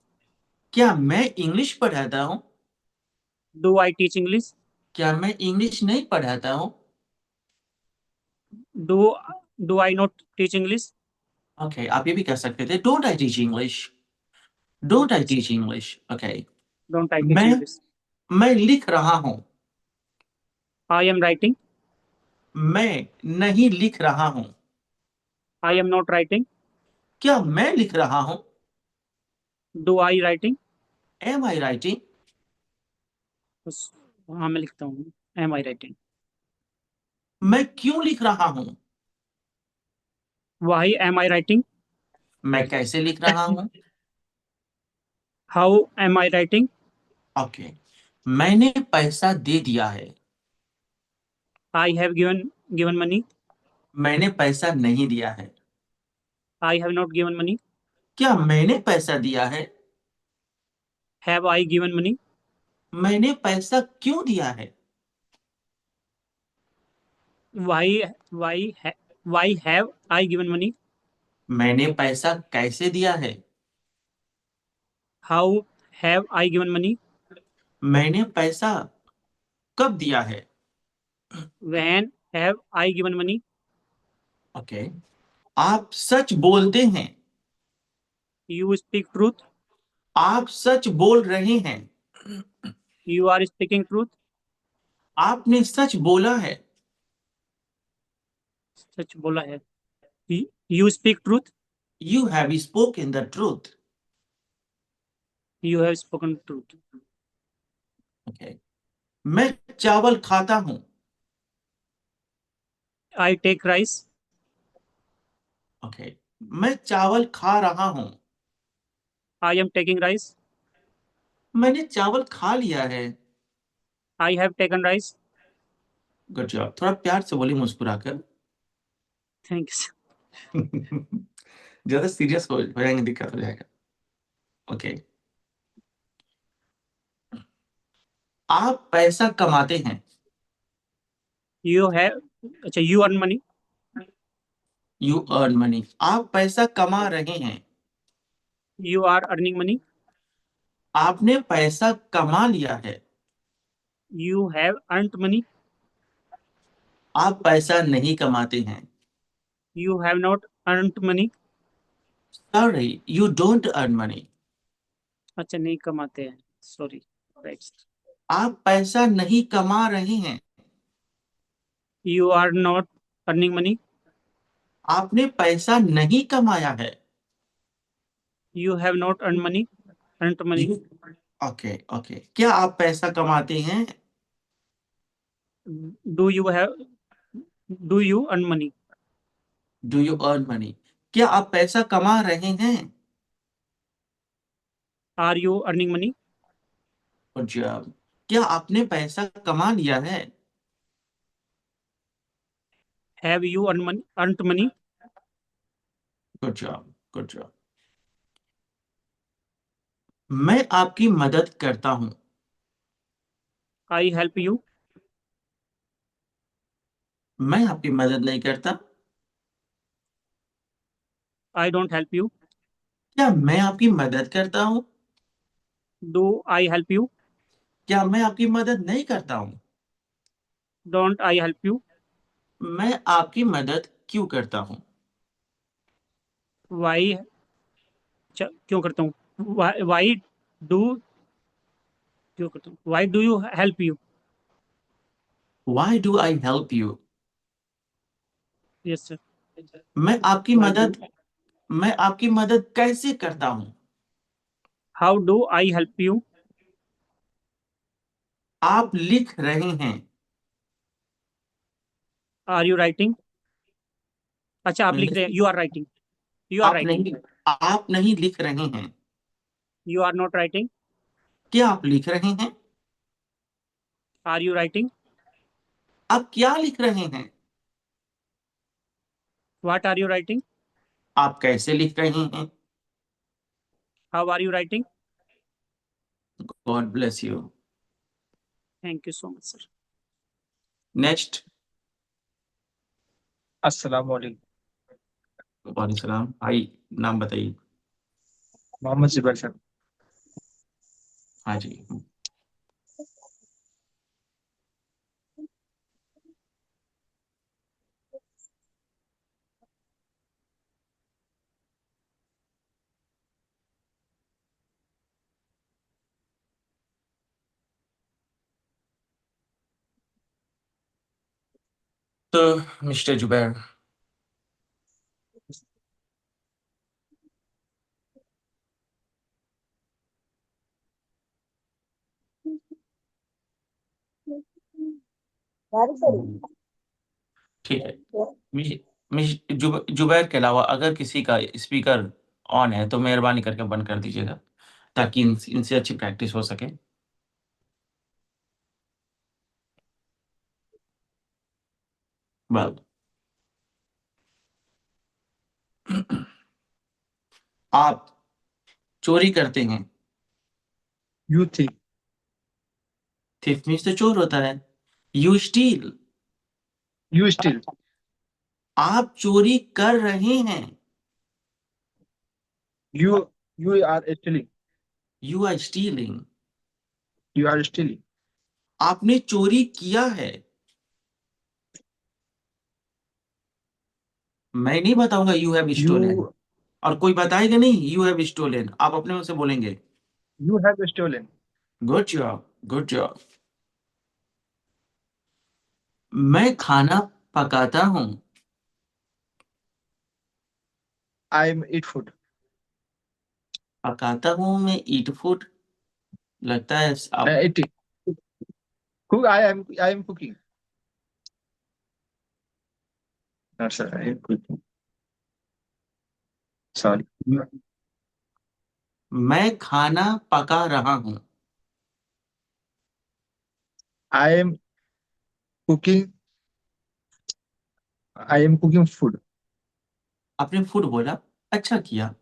क्या मैं इंग्लिश पढ़ाता हूं? Do I teach English? क्या मैं इंग्लिश नहीं पढ़ाता हूं? Do do I not teach English? Okay, आप ये भी कह सकते थे, don't I teach English. Don't I Okay, sir. Teach English. Okay. Don't I teach मैं English? मैं लिख रहा हूं। I am writing. मैं नहीं लिख रहा हूं। I am not writing. क्या मैं लिख रहा हूं? Do I writing? Am I writing? हाँ, मैं लिखता हूँ. Am I writing? मैं क्यों लिख रहा हूं? Why am I writing? मैं कैसे लिख रहा हूं? How am I writing? Okay. मैंने पैसा दे दिया है। I have given money. मैंने पैसा नहीं दिया है। I have not given money. क्या मैंने पैसा दिया है? Have I given money? मैंने पैसा क्यों दिया है? Why have I given money? मैंने पैसा कैसे दिया है? How have I given money? मैंने पैसा कब दिया है? When have I given money? Okay. आप सच बोलते हैं। You speak truth. आप सच बोल रहे हैं। You are speaking truth. आपने सच बोला है। सच बोला है. You speak truth. You have spoken the truth. You have spoken truth. Okay. मैं चावल खाता हूं। I take rice. ओके। मैं चावल खा रहा हूं। I am taking rice. मैंने चावल खा लिया है। I have taken rice. Good job. थोड़ा प्यार से बोलिए मुस्कुराकर। Thanks. ज्यादा सीरियस हो जाएंगे, दिक्कत हो जाएगा। ओके। आप पैसा कमाते हैं। You have. अच्छा, you earn money. You earn money. आप पैसा कमा रहे हैं। You are earning money. आपने पैसा कमा लिया है। You have earned money. आप पैसा नहीं कमाते हैं। You have not earned money. Sorry, you don't earn money. अच्छा, नहीं कमाते हैं. Sorry. Right. आप पैसा नहीं कमा रहे हैं। You are not earning money. आपने पैसा नहीं कमाया है। You have not earned money. Earned money. Okay okay. क्या आप पैसा कमाते हैं? Do you have? Do you earn money? Do you earn money? क्या आप पैसा कमा रहे हैं? Are you earning money? Good job. क्या आपने पैसा कमा लिया है? Have you earned money? Earned money? Good job good job. मैं आपकी मदद करता हूं। I help you. मैं आपकी मदद नहीं करता। I don't help you. क्या मैं आपकी मदद करता हूँ? Do I help you? क्या मैं आपकी मदद नहीं करता हूँ? Don't I help you? मैं आपकी मदद क्यों करता हूँ? Why? क्यों करता हूँ? Why do क्यों करता हूँ? Why do you help you? Why do I help you? Yes, sir. मैं आपकी Why मदद do? मैं आपकी मदद कैसे करता हूँ? How do I help you? आप लिख रहे हैं। Are you writing? अच्छा, आप लिख रहे हैं. You are writing. You are आप writing. नहीं आप नहीं लिख रहे हैं। You are not writing. क्या आप लिख रहे हैं? Are you writing? आप क्या लिख रहे हैं? What are you writing? आप कैसे लिख रहे हैं? How are you writing? God bless you. Thank you so much, sir. Next. अस्सलाम वालेकुम। वालेकुम सलाम भाई। नाम बताइए। मोहम्मद जुबैर सर। हाँ जी। तो मिस्टर जुबैर, ठीक है। जुबैर के अलावा अगर किसी का स्पीकर ऑन है तो मेहरबानी करके बंद कर दीजिएगा, ताकि इनसे अच्छी प्रैक्टिस हो सके। वेल, आप चोरी करते हैं। यू थी। थिफ मीन्स तो चोर होता है। You steal. You steal. आप चोरी कर रहे हैं। You you are stealing. You are stealing. You are stealing. आपने चोरी किया है। मैं नहीं बताऊंगा यू हैव यू स्टोलन, और कोई बताएगा नहीं यू हैव स्टोलन, आप अपने मुंह से बोलेंगे। You have stolen. Good job, good job. मैं खाना पकाता हूँ। I M eat food. पकाता हूँ मैं ईट फूड। लगता है आप। Eating. Cook I am cooking. Not sir, I am cooking. Sorry. मैं खाना पका रहा हूँ। I am cooking. I am cooking food. आपने फूड बोला, अच्छा किया।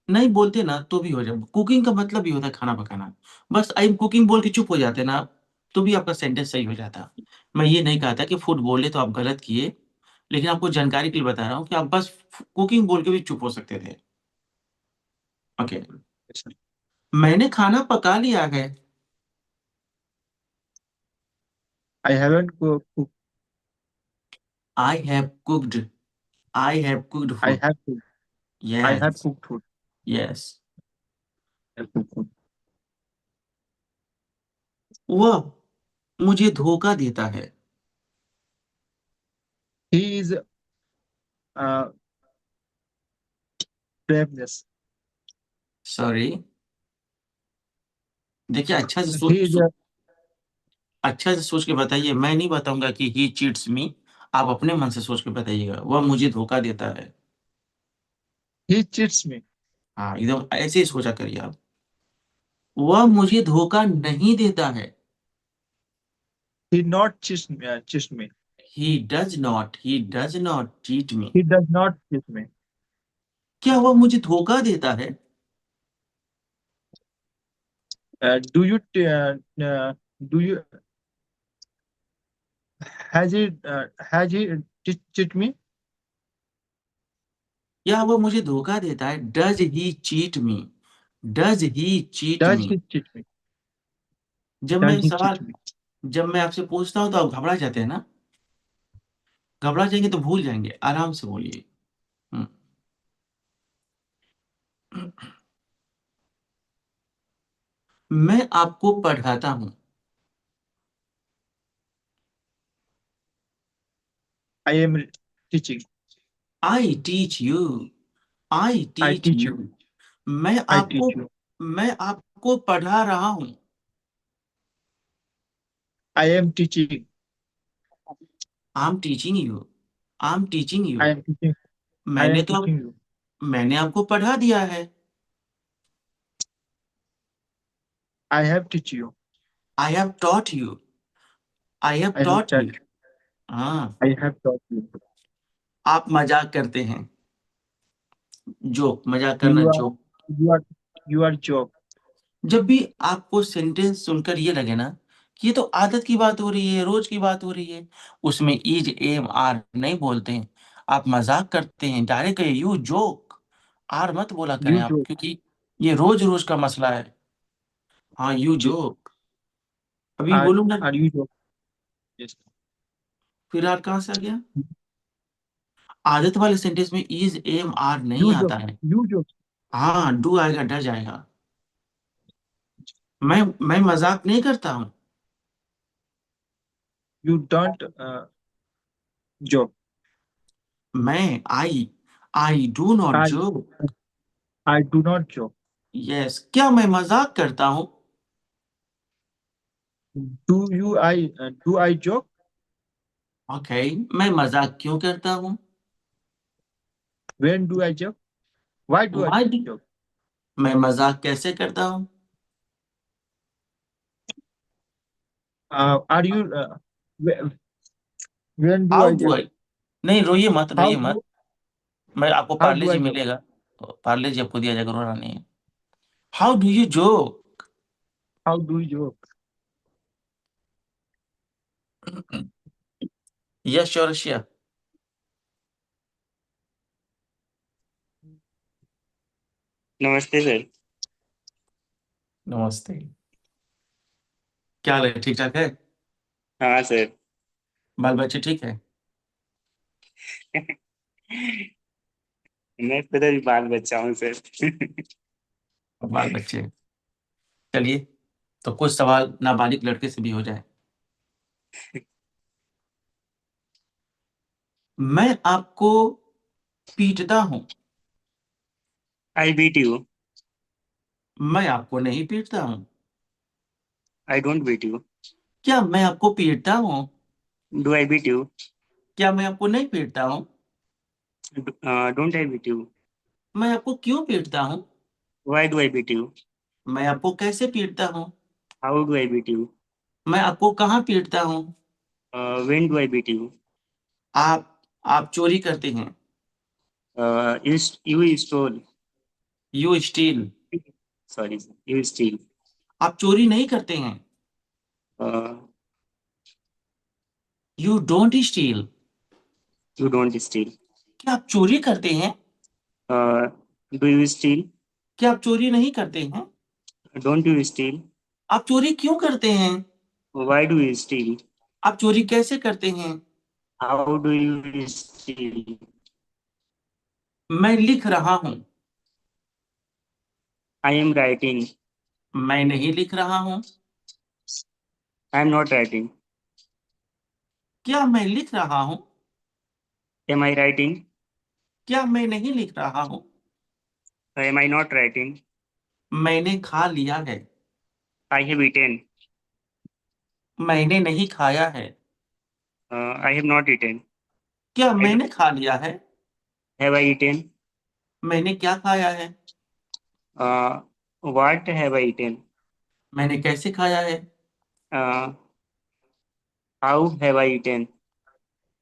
नहीं बोलते ना तो भी हो जाए। कुकिंग का मतलब ही होता है खाना पकाना। बस आई एम कुकिंग बोल के चुप हो जाते ना आप, तो भी आपका सेंटेंस सही हो जाता। मैं ये नहीं कहा था कि फूड बोले तो आप गलत किए, लेकिन आपको जानकारी के लिए बता रहा हूँ कि आप बस कुकिंग बोल के भी चुप हो सकते थे। ओके। मैंने खाना पका लिया है। I haven't cook. I have cooked. I have cooked I food. Have cook. I have yes. Cook food. Yes. I have cook food. वह मुझे धोखा देता है। He is braveness. सॉरी। देखिए, ही इज अच्छा से सोच के बताइए। मैं नहीं बताऊंगा कि ही चीट्स मी। आप अपने मन से सोच के बताइएगा, वह मुझे धोखा देता है। ही चीट्स मी। हाँ, एकदम ऐसे ही सोचा करिए आप। वह मुझे धोखा नहीं देता है। He not cheats me. He does not cheat me. He does not cheat me. क्या वह मुझे धोखा देता है? Do you has he cheat me? या वो मुझे धोखा देता है? Does he cheat me? Does he cheat Does me? he cheat me? जब Does मैं he सवाल cheat me? जब मैं आपसे पूछता हूँ तो आप घबरा जाते हैं ना? घबरा जाएंगे तो भूल जाएंगे, आराम से बोलिए। हम्म। मैं आपको पढ़ाता हूँ। I am teaching. I teach you. I I teach teach you. you. मैं I आपको teach you. मैं आपको पढ़ा रहा हूँ। I am teaching. I am teaching you. I am teaching I you. am teaching. I मैंने am तो teaching you. मैंने आपको पढ़ा दिया है। I have teach you. I have taught you. I have I have taught taught. You. हाँ। I have taught you. आप मजाक करते हैं। जोक, मजाक करना, You are joke. you are you are joke. जब भी आपको सेंटेंस सुनकर ये लगे ना कि ये तो आदत की बात हो रही है, रोज की बात हो रही है, उसमें इज एम आर नहीं बोलते हैं, आप मजाक करते हैं, डायरेक्ट यू जोक। आर मत बोला करें You आप, joke. क्योंकि ये रोज रोज का मसला है। हाँ, यू Yes. जोक। अभी बोलूंगा, Are you joke? Yes. फिर आर कहाँ से आ गया? आदत वाले सेंटेंस में इज एम आर नहीं You आता joke. है। You joke. हाँ, डू आएगा, डर जाएगा। मैं मजाक नहीं करता हूँ। You don't joke. मैं I do not I joke. I do not joke. Yes, क्या मैं मजाक करता हूँ? Do I joke? ओके, मैं मजाक क्यों करता हूँ? When do I joke? Why do I why? joke? मैं मजाक कैसे करता हूँ? Are you wh- when do how I do joke? आई? नहीं, रोइए मत, How रोइए मत। do मैं आपको how Parle do ji I joke? मिलेगा, पार्ले जी आपको दिया जाएगा, रोना नहीं है। How do you joke? How do you joke? Yes your. नमस्ते सर। नमस्ते। क्या हाल है, ठीक ठाक है? हाँ सर। बाल बच्चे ठीक है? मैं खुद अभी बाल बच्चा हूँ सर। बाल बच्चे, चलिए, तो कुछ सवाल नाबालिग लड़के से भी हो जाए। मैं आपको पीटता हूँ। I beat you. मैं आपको नहीं पीटता हूँ। I don't beat you. क्या मैं आपको पीटता हूँ? Do I beat you? क्या मैं आपको नहीं पीटता हूँ? Don't I beat you? मैं आपको क्यों पीटता हूँ? Why do I beat you? मैं आपको कैसे पीटता हूँ? How do I beat you? मैं आपको कहाँ पीटता हूँ? When do I beat you? आप चोरी करते हैं। You stall. You steal. Sorry sir, you steal. आप चोरी नहीं करते हैं। You don't steal. You don't steal. क्या आप चोरी करते हैं? Do you steal? क्या आप चोरी नहीं करते हैं? Don't you steal? आप चोरी क्यों करते हैं? Why do you steal? आप चोरी कैसे करते हैं? How do you steal? मैं लिख रहा हूँ। I am writing. मैं नहीं लिख रहा हूँ। I am not writing. क्या मैं लिख रहा हूँ? Am I writing? क्या मैं नहीं लिख रहा हूँ? Am I not writing? मैंने खा लिया है। I have eaten. मैंने नहीं खाया है। I have not eaten. क्या आई मैंने खा लिया है? Have I eaten? मैंने क्या खाया है? What have I eaten? मैंने कैसे खाया है? How have I eaten?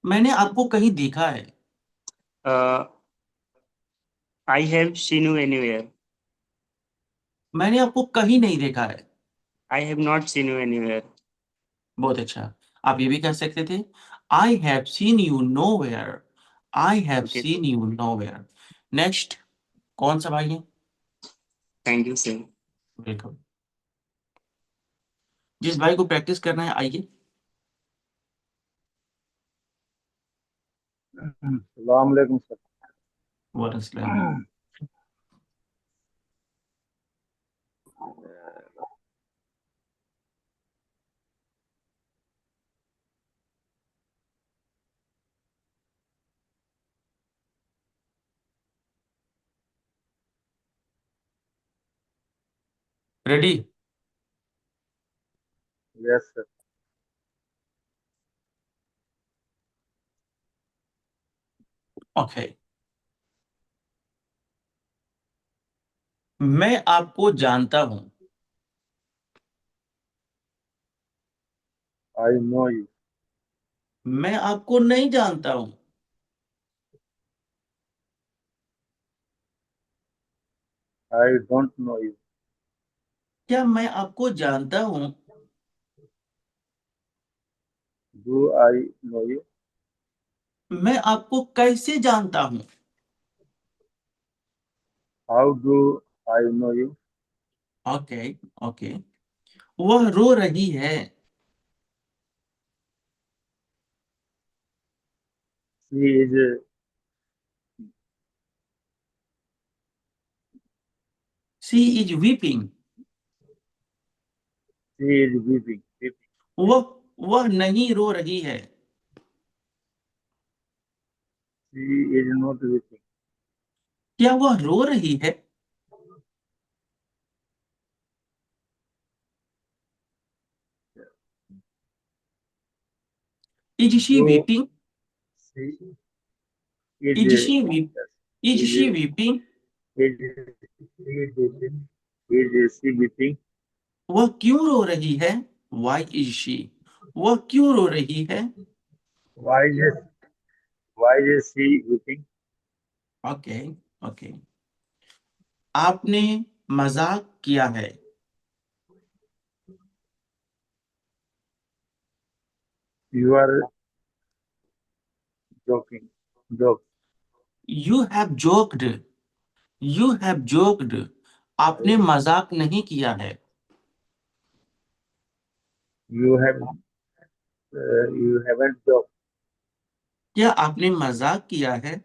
मैंने आपको कहीं देखा है। I have seen you anywhere. मैंने आपको कहीं नहीं देखा है। I have not seen you anywhere. बहुत अच्छा। आप ये भी कह सकते थे, I have seen you nowhere. I have Okay. seen you nowhere. Next, कौन सा भाई है? Thank you, sir. वेलकम। जिस भाई को प्रैक्टिस करना है आइए। अस्सलाम वालेकुम सर। वालेकुम सलाम। रेडी? Yes sir. ओके। मैं आपको जानता हूं। I know you. मैं आपको नहीं जानता हूं। I don't know you. क्या मैं आपको जानता हूं? Do I know you. मैं आपको कैसे जानता हूं? How do I know you. Okay. Okay. वह रो रही है। She is she is weeping. Weeping. वह नहीं रो रही है। She is not weeping. क्या वह रो रही है? Is she do weeping? She is is she weep is is she weeping? Is she weeping. Is she weeping. वह क्यों रो रही है? Why is she? वह क्यों रो रही है? Why is why is she weeping. Okay. Okay. आपने मजाक किया है। You are joking. Joke. You have joked. You have joked. आपने मजाक नहीं किया है। You haven't joke. क्या आपने मजाक किया है?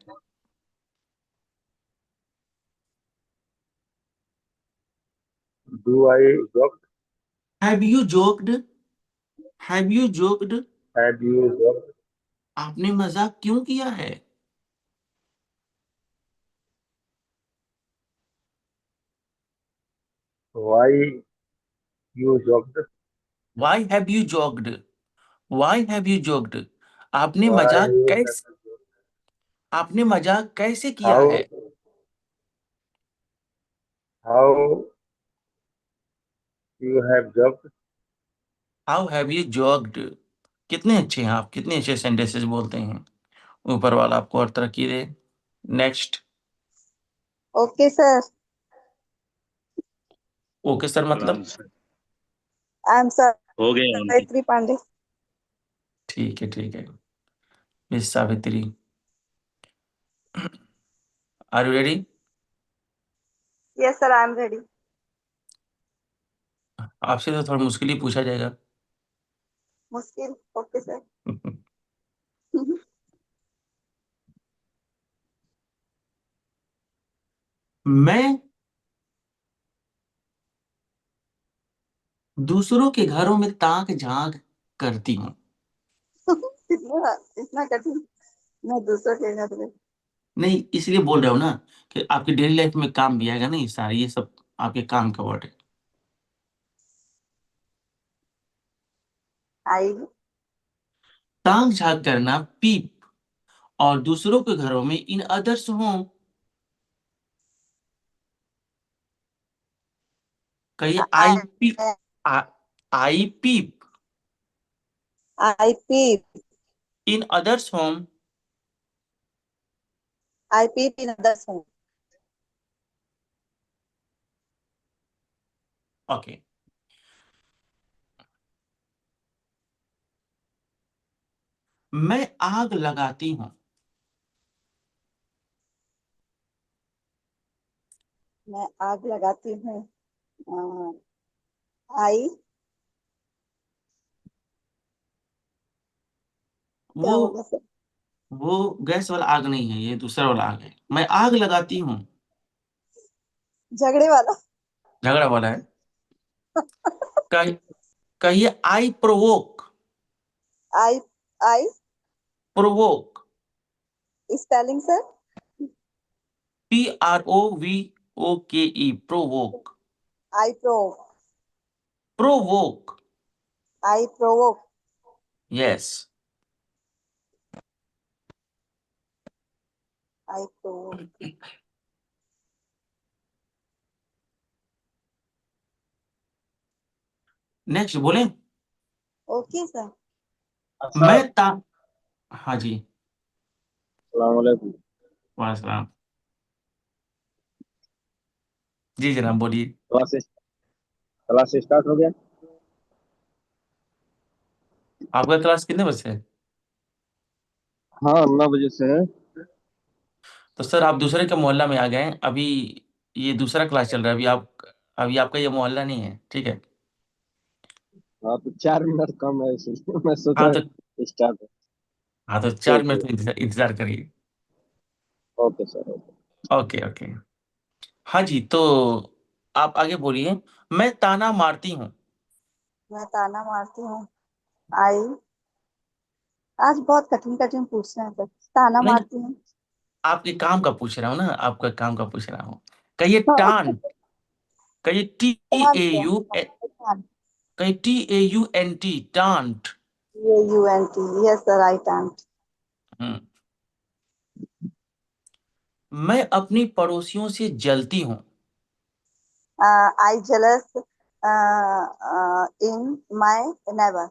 Do I joke. Have you joked? Have you joked? Have you joke. आपने मजाक क्यों किया है? Why you joked. Why have you joked? Why have you joked? आपने व्हाई मजाक यू कैसे हैव जोक। आपने मजाक कैसे किया हाउ है? How you have joked. How have you joked? कितने अच्छे हैं आप, कितने अच्छे सेंटेंसेस बोलते हैं। ऊपर वाला आपको और तरक्की दे। Next. Okay sir. Okay sir मतलब? आई एम हो गया आंटी। सावित्री पांडे। ठीक है, ठीक है। Miss Savitri, are you ready? Yes sir, I am ready. आपसे तो थोड़ा मुश्किल ही पूछा जाएगा। मुश्किल? Okay sir. मैं दूसरों के घरों में ताक झांक करती हूँ। इतना इतना कठिन? मैं दूसरों के घर में। नहीं, इसलिए बोल रहा हूँ ना कि आपकी डेली लाइफ में काम भी आएगा ना, ये सारे ये सब आपके काम का वर्ड है। आई। ताक झांक करना पीप, और दूसरों के घरों में इन अदर्स होम। कहिए I peep. I peep I peep. In others home. I peep in others home. Okay. मैं आग लगाती हूँ। मैं आग लगाती हूँ। आई क्या वो होगा सर? वो गैस वाला आग नहीं है, ये दूसरा वाला आग है। मैं आग लगाती हूँ, झगड़े वाला। झगड़ा वाला है। कही- कहिए I provoke. I I provoke, spelling sir? PROVOKE, provoke. I pro provoke, I provoke. Yes. I provoke. Next बोले। Okay sir. मैं ता हाँ जी। अस्सलाम वालेकुम। वालेकुम। जी जनाब बोलिए। क्लास स्टार्ट हो गया? आपका क्लास कितने बजे से है? हाँ, 9 बजे से है। तो सर आप दूसरे के मोहल्ला में आ गए हैं। अभी ये दूसरा क्लास चल रहा है। अभी आपका ये मोहल्ला नहीं है, ठीक है। हाँ, तो 4 मिनट कम है इसलिए मैं हाँ सोचा तो स्टार्ट। हाँ तो 4 मिनट ठीक में इंतजार करिए। Okay sir, okay. Okay okay. हाँ जी, तो आप आगे बोलिए। मैं ताना मारती हूँ। मैं ताना मारती हूँ। आई आज बहुत कठिन कठिन पूछ रहे हैं सर। ताना नहीं, मारती हूँ। आपके काम का पूछ रहा हूँ ना, आपका काम का पूछ रहा हूँ। कहिए टान। कहिए टी टान ए क्या? यू टान। कहिए TAUNT, टांट। ये UNT। यस सर, आई टांट। हम्म। मैं अपनी पड़ोसियों से जलती हूँ। आई जेलस इन माय नेबर।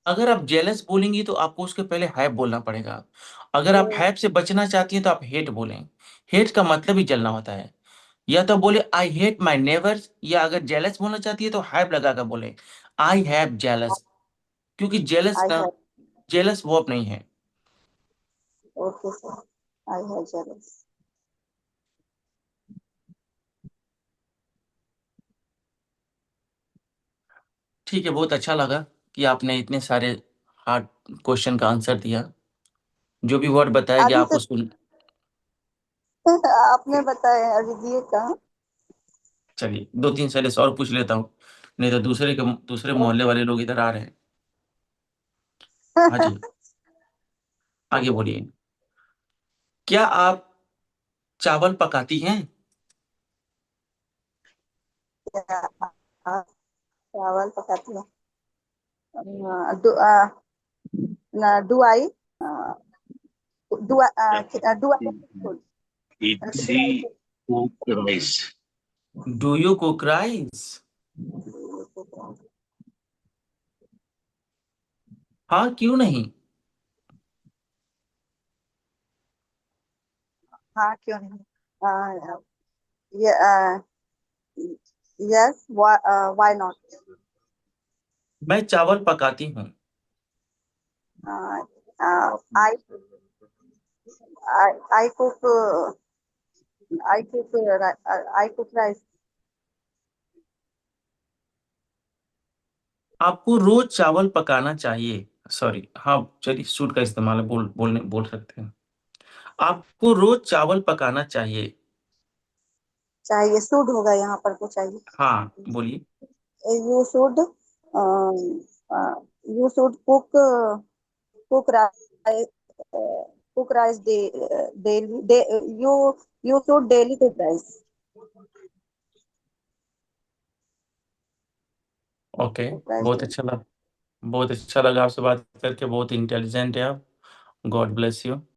अगर आप जेलस बोलेंगी तो आपको उसके पहले हैव बोलना पड़ेगा। अगर आप हैव से बचना चाहती हैं तो आप हेट बोलें। हेट का मतलब ही जलना होता है। या तो बोले आई हेट माई नेबर्स, या अगर जेलस बोलना चाहती है तो हैव लगा कर बोले आई हैव जेलस। क्योंकि जेलस आई ना, हैव। जेलस वर्ब नहीं है। Okay sir. I have jealous. ठीक है, बहुत अच्छा लगा कि आपने इतने सारे हार्ड क्वेश्चन का आंसर दिया। जो भी वर्ड बताया गया अभी तो आपको सुन। आपने बताया, अभी दिए कहाँ? चलिए 2-3 सैलेस और पूछ लेता हूँ, नहीं तो दूसरे मोहल्ले वाले लोग इधर आ रहे हैं। हाँ जी, आगे बोलिए। क्या आप चावल पकाती हैं? क्या आप चावल पकाती हैं? Do I do I easy rice. Do you cook rice? हाँ, क्यों नहीं। हाँ क्यों नहीं? Yes, why not? मैं चावल पकाती हूँ। I I cook I cook I cook rice. आपको रोज चावल पकाना चाहिए। सॉरी, हाँ चलिए, सूट का इस्तेमाल है, बोल सकते हैं। आपको रोज चावल पकाना चाहिए। चाहिए शुड होगा यहाँ पर तो चाहिए। हाँ बोलिए। You should you should cook rice cook rice daily you you should daily cook rice. Okay, cook rice बहुत डेली। अच्छा लगा। बहुत अच्छा लगा आपसे बात करके। बहुत इंटेलिजेंट है आप। God bless you.